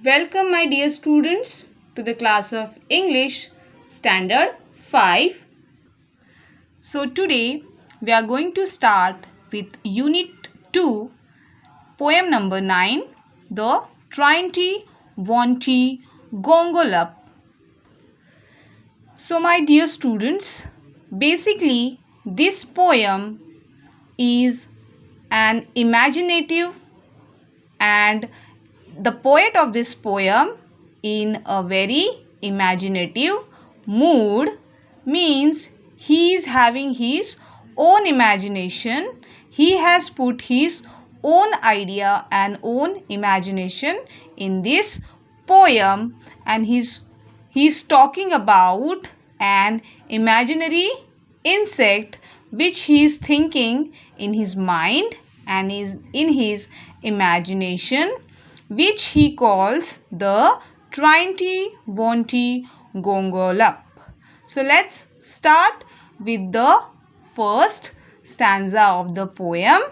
Welcome my dear students to the class of English Standard 5. So today we are going to start with Unit 2, poem number 9, the Triantiwontigongolope. So my dear students, basically this poem is an imaginative, and the poet of this poem in a very imaginative mood, means he is having his own imagination. He has put his own idea and own imagination in this poem, and he's talking about an imaginary insect which he is thinking in his mind and is in his imagination, which he calls the Triantiwontigongolope. So let's start with the first stanza of the poem.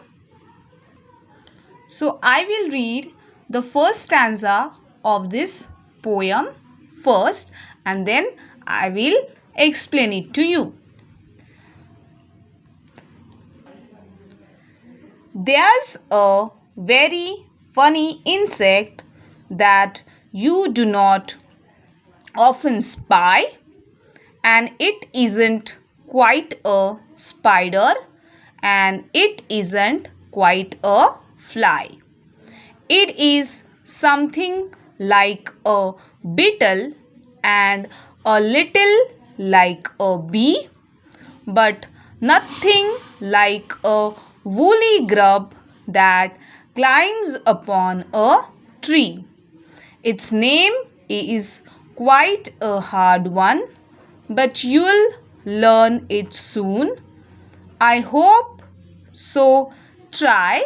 So I will read the first stanza of this poem first, and then I will explain it to you. There's a very funny insect that you do not often spy, and it isn't quite a spider, and it isn't quite a fly. It is something like a beetle and a little like a bee, but nothing like a woolly grub that climbs upon a tree. Its name is quite a hard one, but you'll learn it soon. I hope so. Try,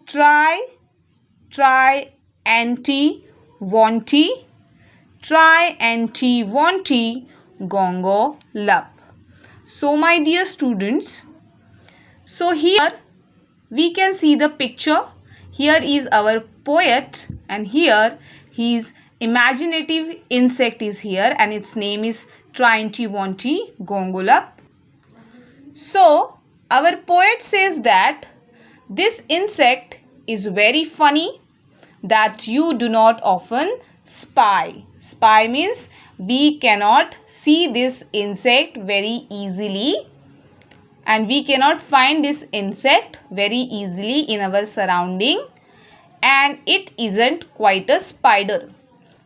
Triantiwontigongolope. So my dear students, so here we can see the picture. Here is our poet, and here his imaginative insect is here, and its name is Triantiwontigongolope. So our poet says that this insect is very funny, that you do not often spy. Spy means we cannot see this insect very easily, and we cannot find this insect very easily in our surrounding, and it isn't quite a spider.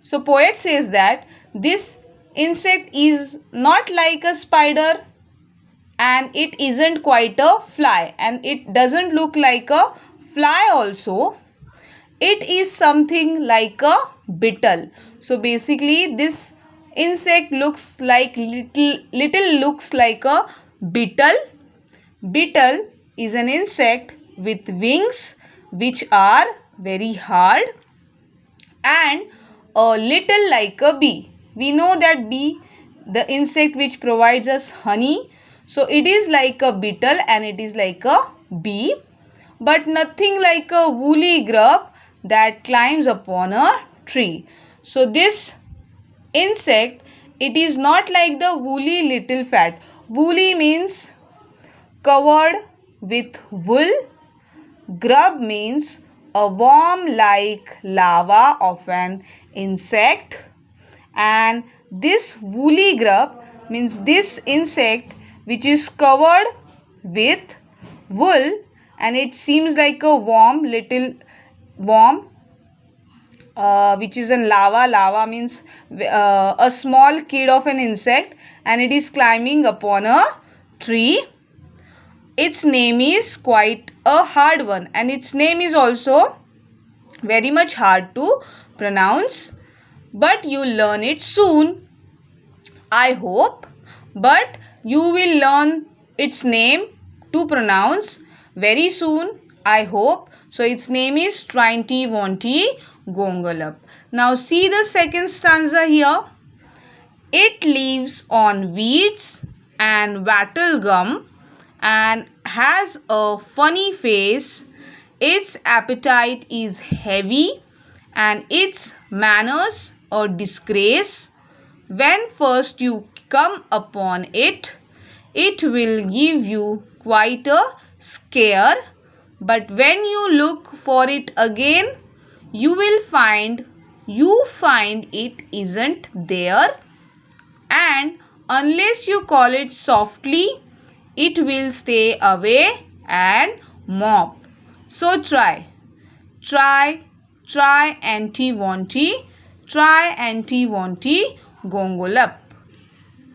So poet says that this insect is not like a spider, and it isn't quite a fly, and it doesn't look like a fly also. It is something like a beetle. So basically this insect looks like little looks like a beetle. Beetle is an insect with wings which are very hard, and a little like a bee. We know that bee, the insect which provides us honey, so it is like a beetle and it is like a bee, but nothing like a woolly grub that climbs upon a tree. So this insect, it is not like the woolly little fat. Woolly means covered with wool. Grub means a worm like larva of an insect, and this woolly grub means this insect which is covered with wool, and it seems like a little worm, which is in larva. Larva means a small kid of an insect, and it is climbing upon a tree. Its name is quite a hard one, and its name is also very much hard to pronounce, but you will learn it soon, I hope. But you will learn its name to pronounce very soon, I hope. So its name is Triantiwontigongolope. Now see the second stanza here. It lives on weeds and wattle gum, and has a funny face. Its appetite is heavy, and its manners a disgrace. When first you come upon it, it will give you quite a scare, but when you look for it again, you find it isn't there, and unless you call it softly, it will stay away and mop. So try Triantiwontigongolope.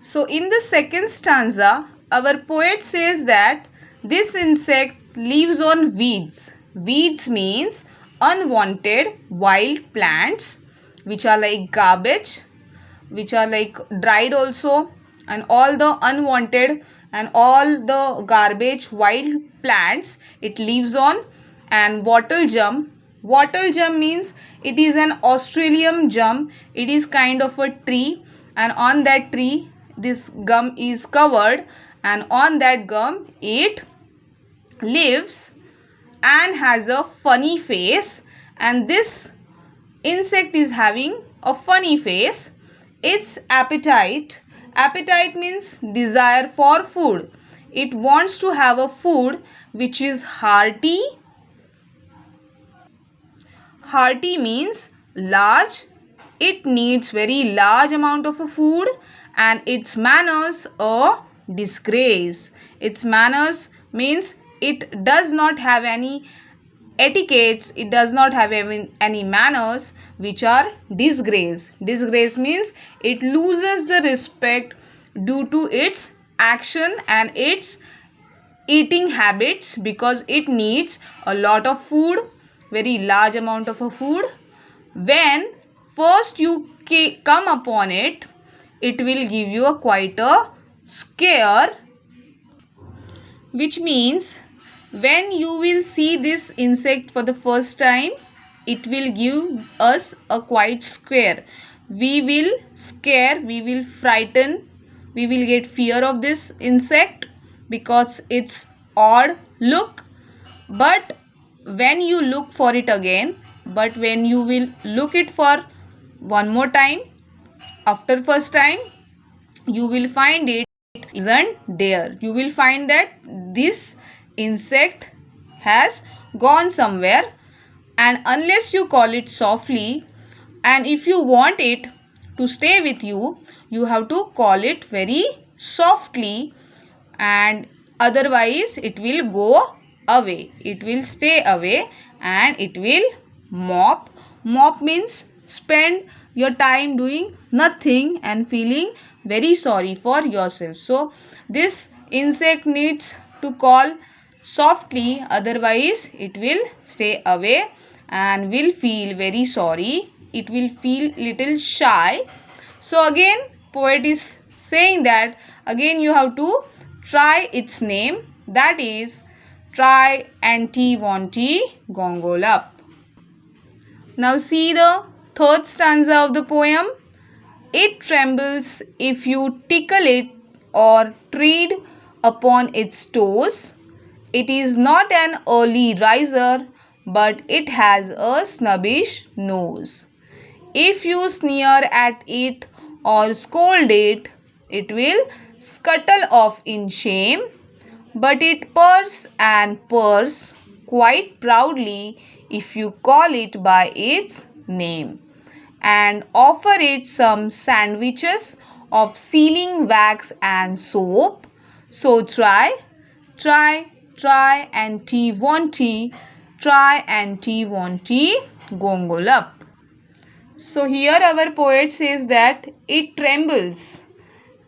So in the second stanza, our poet says that this insect lives on weeds. Weeds means unwanted wild plants which are like garbage, which are like dried also, and all the unwanted and all the garbage wild plants it lives on. And wattle gum means it is an Australian gum. It is kind of a tree, and on that tree this gum is covered, and on that gum it lives and has a funny face. And this insect is having a funny face. Its appetite means desire for food. It wants to have a food which is hearty. Hearty means large. It needs very large amount of a food, and its manners a disgrace. Its manners means it does not have any etiquettes, it does not have any manners which are disgrace. Disgrace means it loses the respect due to its action and its eating habits, because it needs a lot of food, very large amount of a food. When first you come upon it, it will give you a quite a scare, which means when you will see this insect for the first time, it will give us a quite scare. We will scare, we will frighten, we will get fear of this insect because it's odd look. But when you look for it again, but when you will look it for one more time, after first time, you will find it isn't there. You will find that this insect has gone somewhere, and unless you call it softly, and if you want it to stay with you, you have to call it very softly, and otherwise it will go away. It will stay away and it will mop. Mop means spend your time doing nothing and feeling very sorry for yourself. So this insect needs to call softly, otherwise it will stay away and will feel very sorry. It will feel little shy. So again poet is saying that again you have to try its name, that is Triantiwontigongolope. Now see the third stanza of the poem. It trembles if you tickle it or tread upon its toes. It is not an early riser, but it has a snubbish nose. If you sneer at it or scold it, it will scuttle off in shame, but it purrs and purrs quite proudly if you call it by its name and offer it some sandwiches of sealing wax and soap. So try Triantiwontigongolope. So here our poet says that it trembles.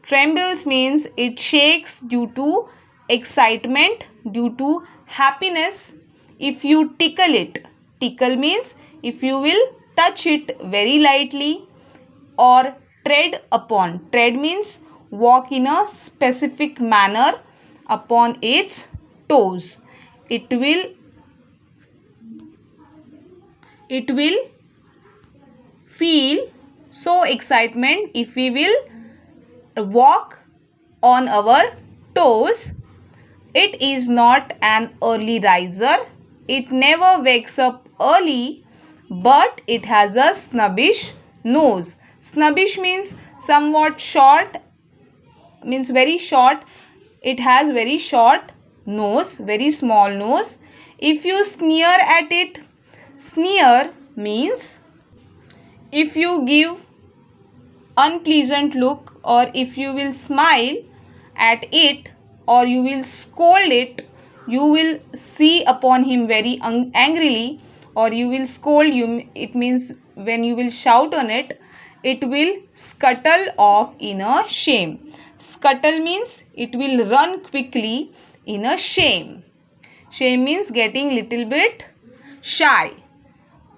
Trembles means it shakes due to excitement, due to happiness. If you tickle it, tickle means if you will touch it very lightly, or tread upon. Tread means walk in a specific manner upon its toes. It will feel so excitement if we will walk on our toes. It is not an early riser. It never wakes up early, but it has a snubbish nose. Snubbish means somewhat short, means very short. It has very short nose, very small nose. If you sneer at it, sneer means if you give unpleasant look, or if you will smile at it, or you will scold it, you will see upon him very angrily, or you will scold you, it means when you will shout on it, it will scuttle off in a shame. Scuttle means it will run quickly in a shame. Shame means getting little bit shy.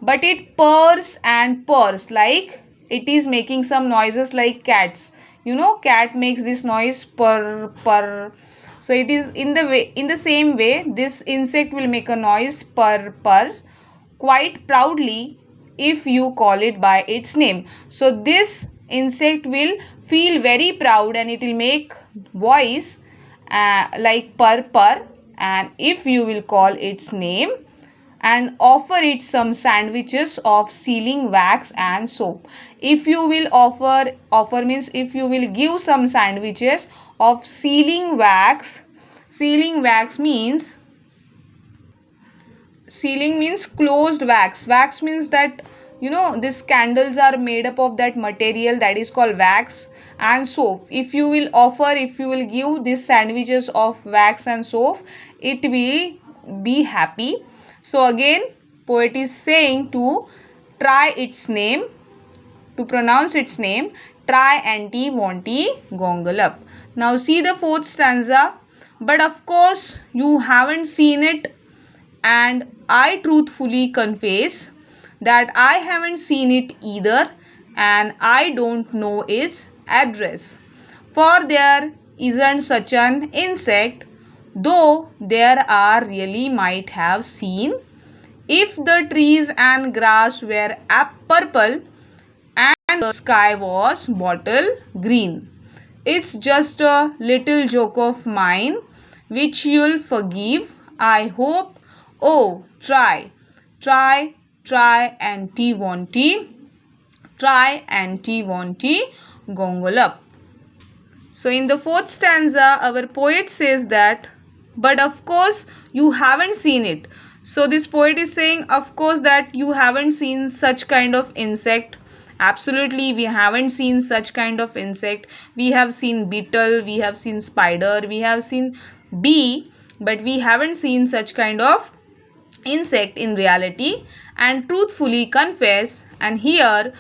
But it purrs and purrs, like it is making some noises like cats. You know, cat makes this noise, purr, purr. So it is in the same way, this insect will make a noise, purr, purr, quite proudly if you call it by its name. So this insect will feel very proud and it will make voice like purr, purr, and if you will call its name and offer it some sandwiches of sealing wax and soap. If you will offer means if you will give some sandwiches of sealing wax. Sealing wax means, sealing means closed wax. Wax means that, you know, these candles are made up of that material that is called wax and soap. If you will offer, if you will give these sandwiches of wax and soap, it will be happy. So again, poet is saying to try its name, to pronounce its name, Triantiwontigongolope. Now see the fourth stanza. But of course you haven't seen it, and I truthfully confess that I haven't seen it either, and I don't know its address. For there isn't such an insect, though there are really might have seen, if the trees and grass were purple and the sky was bottle green. It's just a little joke of mine, which you'll forgive, I hope. Oh, try, Triantiwontigongolope. So in the fourth stanza, our poet says that, but of course you haven't seen it. So this poet is saying, of course, that you haven't seen such kind of insect. Absolutely, we haven't seen such kind of insect. We have seen beetle, we have seen spider, we have seen bee, but we haven't seen such kind of insect in reality. And truthfully confess, and here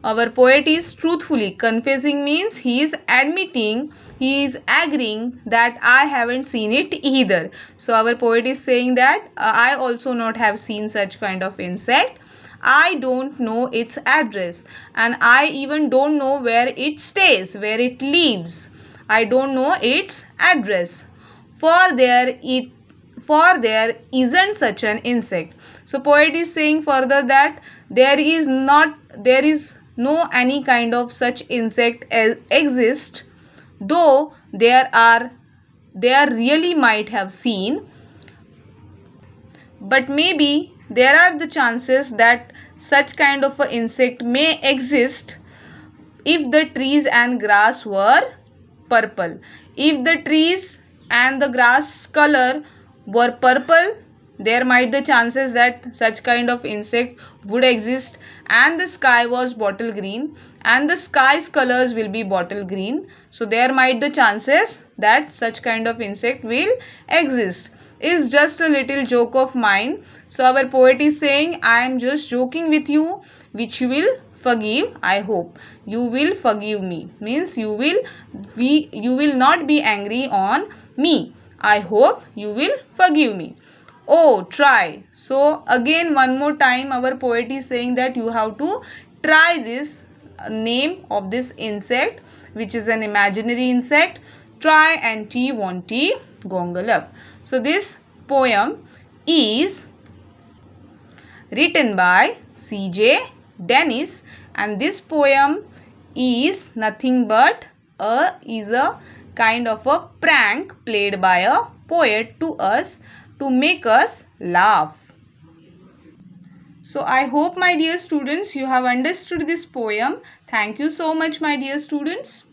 our poet is truthfully confessing means he is admitting, he is agreeing that I haven't seen it either. So our poet is saying that I also not have seen such kind of insect. I don't know its address, and I even don't know where it stays, where it lives. I don't know its address. For there isn't such an insect. So poet is saying further that there is no any kind of such insect exist, though there really might have seen, but maybe there are the chances that such kind of an insect may exist if the trees and grass were purple. If the trees and the grass color were purple, there might the chances that such kind of insect would exist, and the sky was bottle green and the sky's colors will be bottle green. So there might the chances that such kind of insect will exist. Is just a little joke of mine. So our poet is saying, I am just joking with you, which you will forgive, I hope. You will forgive me, means you will not be angry on me. I hope you will forgive me. Oh, try. So again, one more time, our poet is saying that you have to try this name of this insect, which is an imaginary insect, Triantiwontigongolope. So this poem is written by C.J. Dennis, and this poem is nothing but a kind of a prank played by a poet to us to make us laugh. So I hope, my dear students, you have understood this poem. Thank you so much, my dear students.